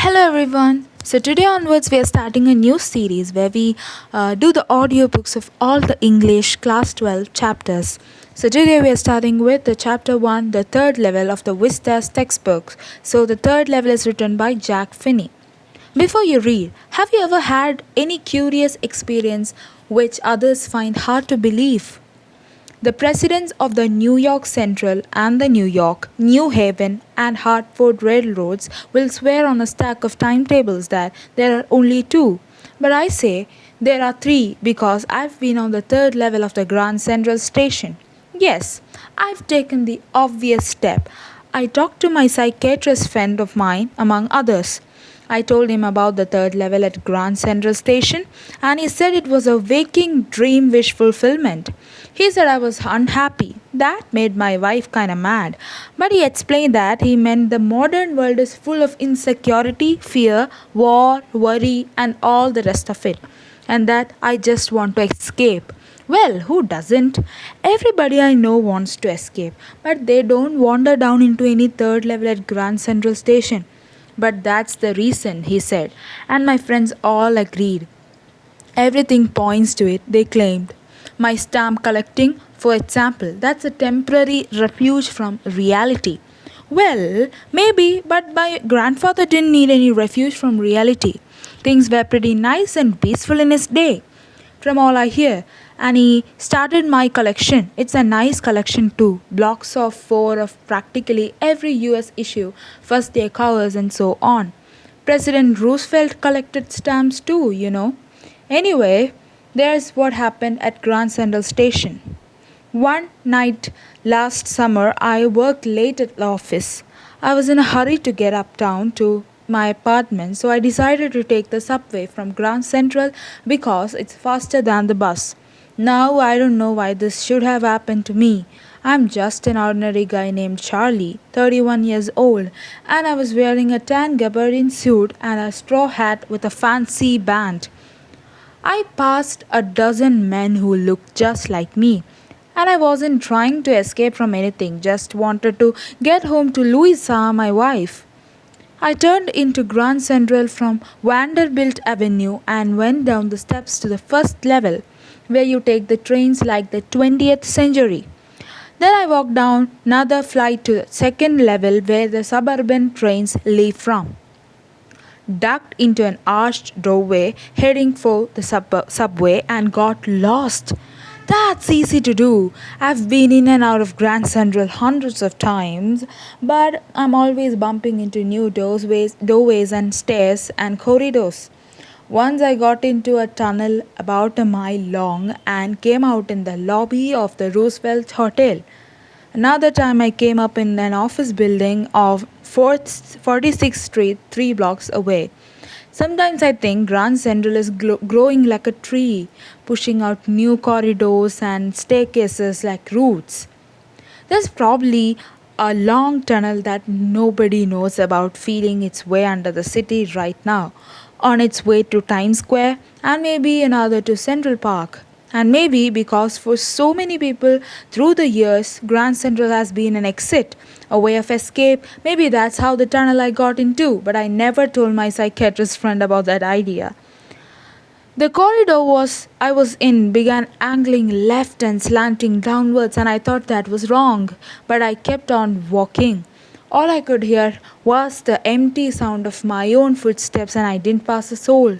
Hello everyone. So today onwards we are starting a new series where we do the audiobooks of all the English class 12 chapters. So today we are starting with the chapter 1, the third level of the Vistas textbooks. So the third level is written by Jack Finney. Before you read, have you ever had any curious experience which others find hard to believe? The presidents of the New York Central and the New York, New Haven, and Hartford railroads will swear on a stack of timetables that there are only two. But I say there are three because I've been on the third level of the Grand Central Station. Yes, I've taken the obvious step. I talked to my psychiatrist friend of mine, among others. I told him about the third level at Grand Central Station, and he said it was a waking dream wish fulfillment. He said I was unhappy. That made my wife kinda mad. But he explained that he meant the modern world is full of insecurity, fear, war, worry, and all the rest of it. And that I just want to escape. Well, who doesn't? Everybody I know wants to escape, but they don't wander down into any third level at Grand Central Station. But that's the reason, he said, and my friends all agreed. Everything points to it, they claimed. My stamp collecting, for example, that's a temporary refuge from reality. Well, maybe, but my grandfather didn't need any refuge from reality. Things were pretty nice and peaceful in his day, from all I hear. And he started my collection. It's a nice collection too. Blocks of four of practically every US issue, first day covers, and so on. President Roosevelt collected stamps too. Anyway, there's what happened at Grand Central Station. One night last summer, I worked late at the office. I was in a hurry to get uptown to my apartment, so I decided to take the subway from Grand Central because it's faster than the bus. Now, I don't know why this should have happened to me. I'm just an ordinary guy named Charlie, 31 years old, and I was wearing a tan gabardine suit and a straw hat with a fancy band. I passed a dozen men who looked just like me. And I wasn't trying to escape from anything, just wanted to get home to Louisa, my wife. I turned into Grand Central from Vanderbilt Avenue and went down the steps to the first level, where you take the trains like the 20th century. Then I walked down another flight to the second level where the suburban trains leave from, ducked into an arched doorway heading for the subway and got lost. That's easy to do. I've been in and out of Grand Central hundreds of times, but I'm always bumping into new doorways and stairs and corridors. Once I got into a tunnel about a mile long and came out in the lobby of the Roosevelt Hotel. Another time I came up in an office building of 46th Street, 3 blocks away. Sometimes I think Grand Central is growing like a tree, pushing out new corridors and staircases like roots. There's probably a long tunnel that nobody knows about feeling its way under the city right now, on its way to Times Square, and maybe another to Central Park. And maybe because for so many people through the years, Grand Central has been an exit, a way of escape. Maybe that's how the tunnel I got into, but I never told my psychiatrist friend about that idea. The corridor I was in began angling left and slanting downwards, and I thought that was wrong, but I kept on walking. All I could hear was the empty sound of my own footsteps, and I didn't pass a soul.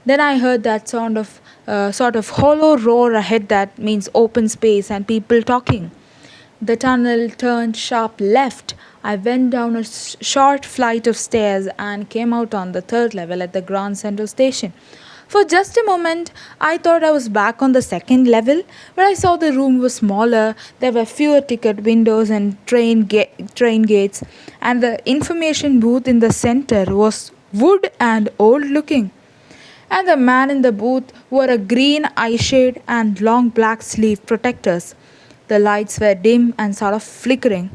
Then I heard that sound of sort of hollow roar ahead that means open space and people talking. The tunnel turned sharp left. I went down a short flight of stairs and came out on the third level at the Grand Central Station. For just a moment, I thought I was back on the second level, but I saw the room was smaller, there were fewer ticket windows and train gates, and the information booth in the center was wood and old looking. And the man in the booth wore a green eye shade and long black sleeve protectors. The lights were dim and sort of flickering.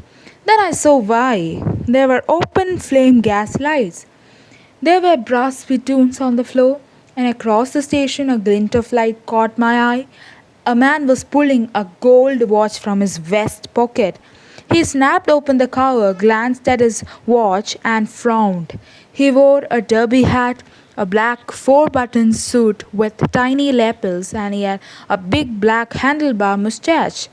Then I saw why. There were open flame gas lights. There were brass spittoons on the floor, and across the station a glint of light caught my eye. A man was pulling a gold watch from his vest pocket. He snapped open the cover, glanced at his watch, and frowned. He wore a derby hat, a black four-button suit with tiny lapels, and he had a big black handlebar mustache.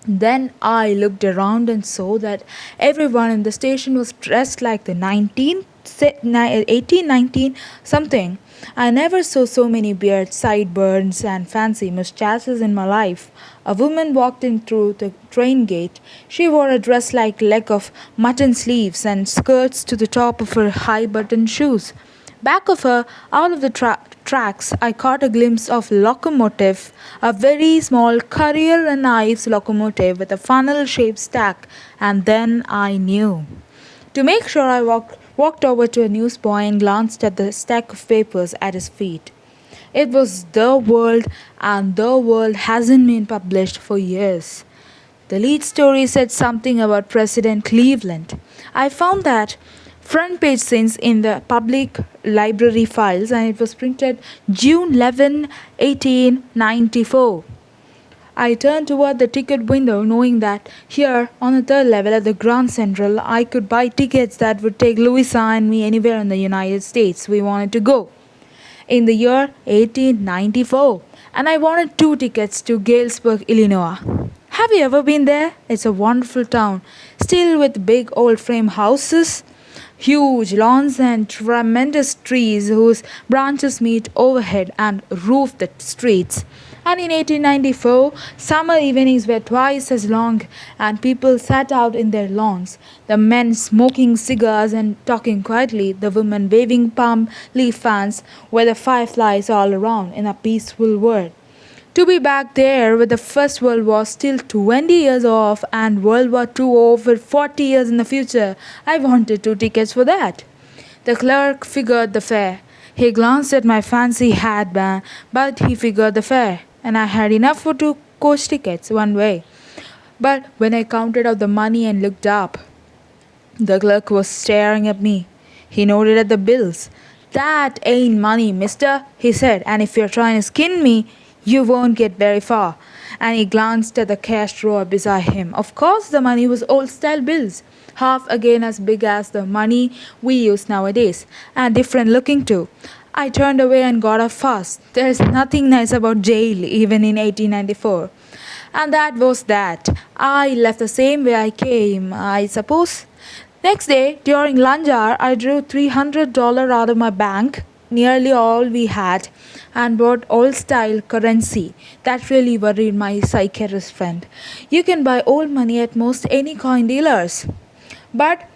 Then I looked around and saw that everyone in the station was dressed like the 1819 something. I never saw so many beards, sideburns, and fancy mustaches in my life. A woman walked in through the train gate. She wore a dress like leg of mutton sleeves and skirts to the top of her high button shoes. Back of her, out of the tracks, I caught a glimpse of locomotive, a very small Currier and Ives locomotive with a funnel-shaped stack, and then I knew. To make sure, I walked over to a newsboy and glanced at the stack of papers at his feet. It was The World, and The World hasn't been published for years. The lead story said something about President Cleveland. I found that front page since in the public library files, and it was printed June 11, 1894. I turned toward the ticket window, knowing that here on the third level at the Grand Central I could buy tickets that would take Louisa and me anywhere in the United States we wanted to go. In the year 1894, and I wanted 2 tickets to Galesburg, Illinois. Have you ever been there? It's a wonderful town, still with big old frame houses, huge lawns, and tremendous trees whose branches meet overhead and roof the streets. And in 1894, summer evenings were twice as long, and people sat out in their lawns, the men smoking cigars and talking quietly, the women waving palm leaf fans with the fireflies all around in a peaceful world. To be back there with the First World War still 20 years off and World War II over 40 years in the future, I wanted 2 tickets for that. The clerk figured the fare. He glanced at my fancy hat, but he figured the fare, and I had enough for 2 coach tickets one way. But when I counted out the money and looked up, the clerk was staring at me. He nodded at the bills. "That ain't money, mister," he said, "and if you're trying to skin me, you won't get very far." And he glanced at the cash drawer beside him. Of course, the money was old-style bills, half again as big as the money we use nowadays, and different looking too. I turned away and got up fast. There's nothing nice about jail, even in 1894. And that was that. I left the same way I came, I suppose. Next day, during lunch hour, I drew $300 out of my bank, nearly all we had, and bought old-style currency. That really worried my psychiatrist friend. You can buy old money at most any coin dealers, but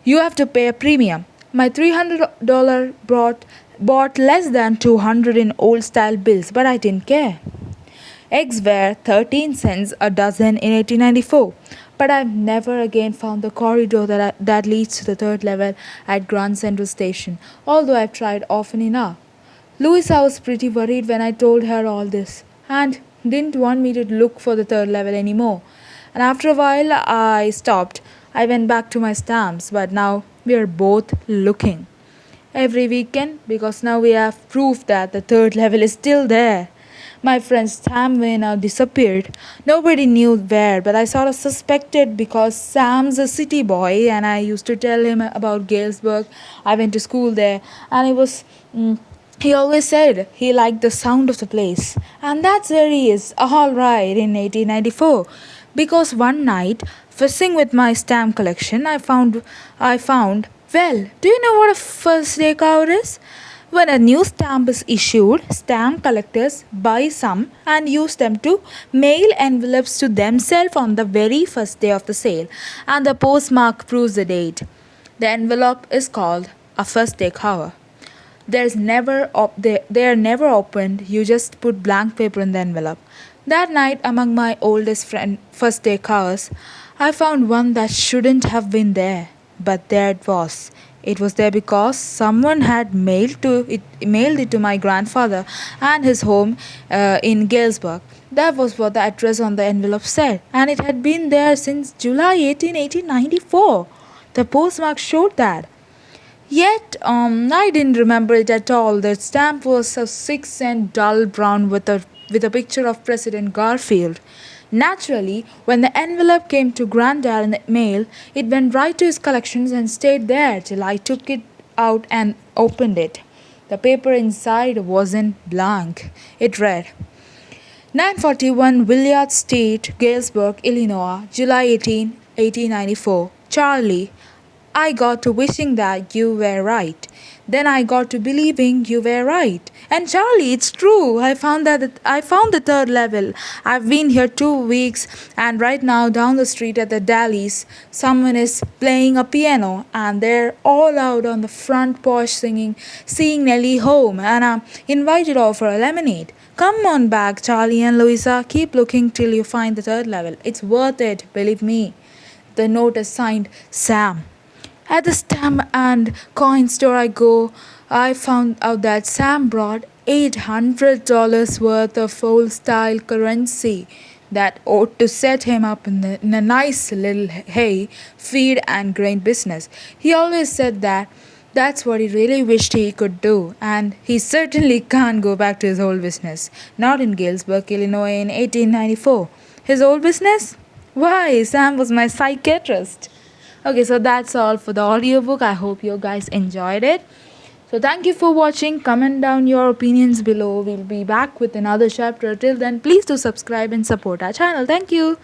you have to pay a premium. My $300 bought less than 200 in old-style bills, but I didn't care. Eggs were 13 cents a dozen in 1894, but I've never again found the corridor that leads to the third level at Grand Central Station, although I've tried often enough. Louisa was pretty worried when I told her all this, and didn't want me to look for the third level anymore. And after a while, I stopped. I went back to my stamps, but now we are both looking every weekend, because now we have proof that the third level is still there. My friend Sam now disappeared. Nobody knew where, but I sort of suspected because Sam's a city boy and I used to tell him about Galesburg. I went to school there, and he always said he liked the sound of the place. And that's where he is, all right, in 1894. Because one night, fishing with my stamp collection, I found, well, do you know what a first day cover is? When a new stamp is issued, stamp collectors buy some and use them to mail envelopes to themselves on the very first day of the sale, and the postmark proves the date. The envelope is called a first day cover. They are never opened, you just put blank paper in the envelope. That night, among my oldest friend first day covers, I found one that shouldn't have been there, but there it was. It was there because someone had mailed it to my grandfather and his home in Galesburg. That was what the address on the envelope said, and it had been there since July 18, 1894. The postmark showed that. Yet, I didn't remember it at all. The stamp was a 6-cent dull brown with a picture of President Garfield. Naturally, when the envelope came to Granddad in the mail, it went right to his collections and stayed there till I took it out and opened it. The paper inside wasn't blank. It read, 941 Willard Street, Galesburg, Illinois, July 18, 1894. Charlie, I got to wishing that you were right. Then I got to believing you were right. And Charlie, it's true. I found the third level. I've been here 2 weeks, and right now down the street at the Dallies, someone is playing a piano, and they're all out on the front porch singing, seeing Nellie home, and I'm invited over for a lemonade. Come on back, Charlie and Louisa. Keep looking till you find the third level. It's worth it, believe me. The note is signed Sam. At the stamp and coin store I go, I found out that Sam brought $800 worth of old style currency that ought to set him up in a nice little hay, feed and grain business. He always said that that's what he really wished he could do, and he certainly can't go back to his old business. Not in Galesburg, Illinois in 1894. His old business? Why, Sam was my psychiatrist. Okay, so that's all for the audiobook. I hope you guys enjoyed it. So thank you for watching. Comment down your opinions below. We'll be back with another chapter. Till then, please do subscribe and support our channel. Thank you.